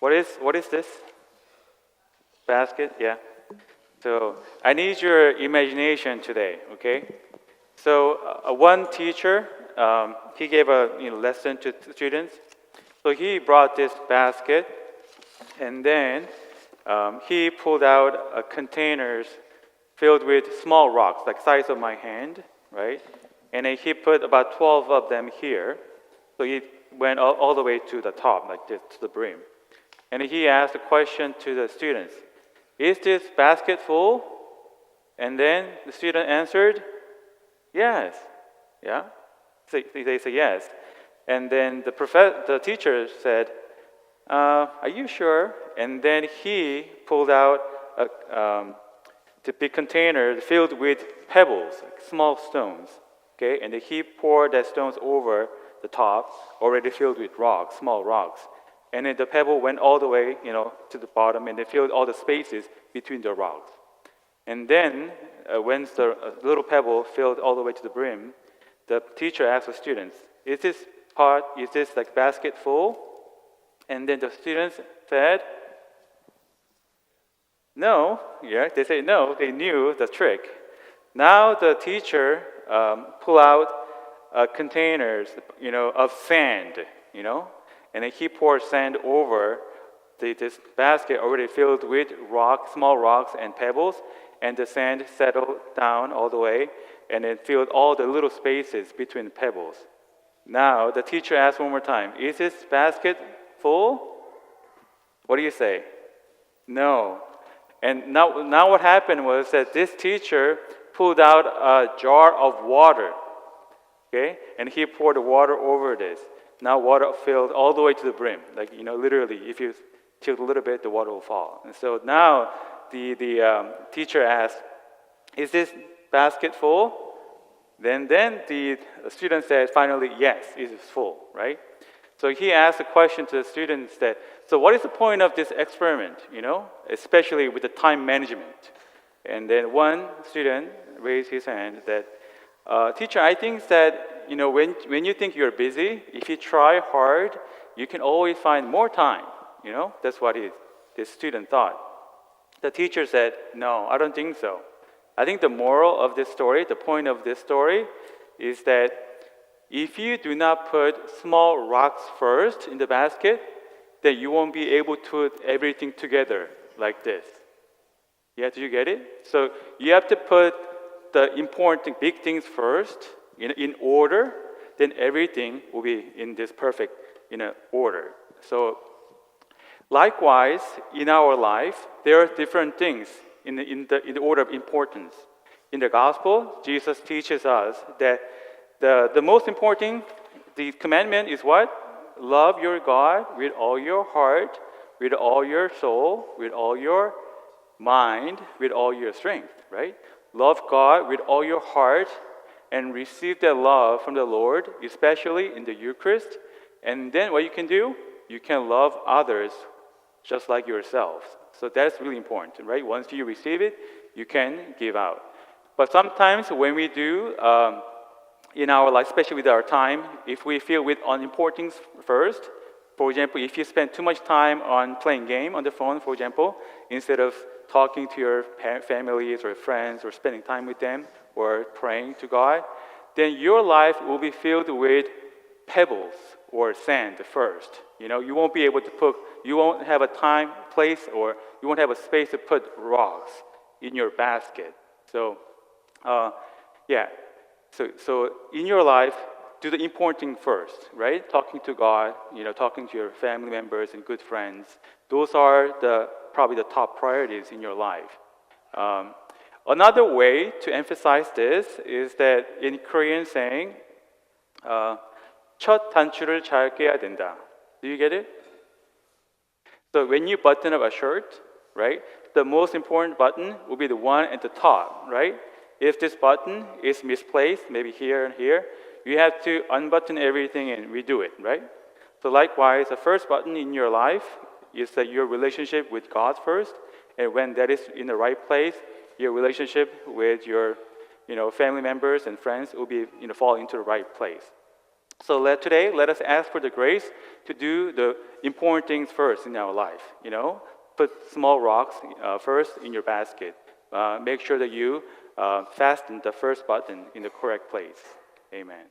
What is this? Basket? Yeah. So I need your imagination today, okay? So one teacher, he gave a lesson to students. So he brought this basket, and then he pulled out containers filled with small rocks, like size of my hand, right? And then he put about 12 of them here. So he went all the way to the top, like this, to the brim. And he asked a question to the students. Is this basket full? And then the student answered, yes. Yeah? So they say yes. And then the teacher said, are you sure? And then he pulled out the big container filled with pebbles, like small stones. Okay? And then he poured that stones over the top, already filled with rocks, small rocks. And then the pebble went all the way, to the bottom, and they filled all the spaces between the rocks. And then, when the little pebble filled all the way to the brim, the teacher asked the students, is this like basket full? And then the students said, no. Yeah, they say no. They knew the trick. Now the teacher pulled out containers, of sand, and then he poured sand over this basket already filled with rocks, small rocks and pebbles, and the sand settled down all the way, and then filled all the little spaces between the pebbles. Now the teacher asked one more time, is this basket full? What do you say? No. And now what happened was that this teacher pulled out a jar of water, okay? And he poured the water over this. Now water filled all the way to the brim. Like, literally, if you tilt a little bit, the water will fall. And so now the teacher asked, is this basket full? Then the student said, finally, yes, it is full, right? So he asked a question to the students that, so what is the point of this experiment, especially with the time management? And then one student raised his hand that, teacher, I think that, when you think you're busy, if you try hard, you can always find more time, That's what this student thought. The teacher said, no, I don't think so. I think the moral of this story, the point of this story, is that if you do not put small rocks first in the basket, then you won't be able to put everything together like this. Yeah, do you get it? So you have to put the important big things first in order, then everything will be in this perfect order. So likewise, in our life, there are different things in the order of importance. In the gospel, Jesus teaches us that the most important, the commandment is what? Love your God with all your heart, with all your soul, with all your mind, with all your strength, right? Love God with all your heart and receive that love from the Lord, especially in the Eucharist. And then what you can do, you can love others just like yourself. So that's really important, right? Once you receive it, you can give out. But sometimes when we do, in our life, especially with our time, if we feel with unimportant first, for example, if you spend too much time on playing game on the phone, for example, instead of talking to your families or friends or spending time with them or praying to God, then your life will be filled with pebbles or sand first. You won't be able to you won't have a time, place, or you won't have a space to put rocks in your basket. So, So in your life, do the important thing first, right? Talking to God, talking to your family members and good friends. Those are probably the top priorities in your life. Another way to emphasize this is that in Korean saying, 첫 단추를 잘 꿰야 된다. Do you get it? So when you button up a shirt, right, the most important button will be the one at the top, right? If this button is misplaced, maybe here and here, you have to unbutton everything and redo it, right? So likewise, the first button in your life is that your relationship with God first, and when that is in the right place, your relationship with your family members and friends will be fall into the right place. So today, let us ask for the grace to do the important things first in our life. Put small rocks first in your basket. Make sure that you fasten the first button in the correct place. Amen.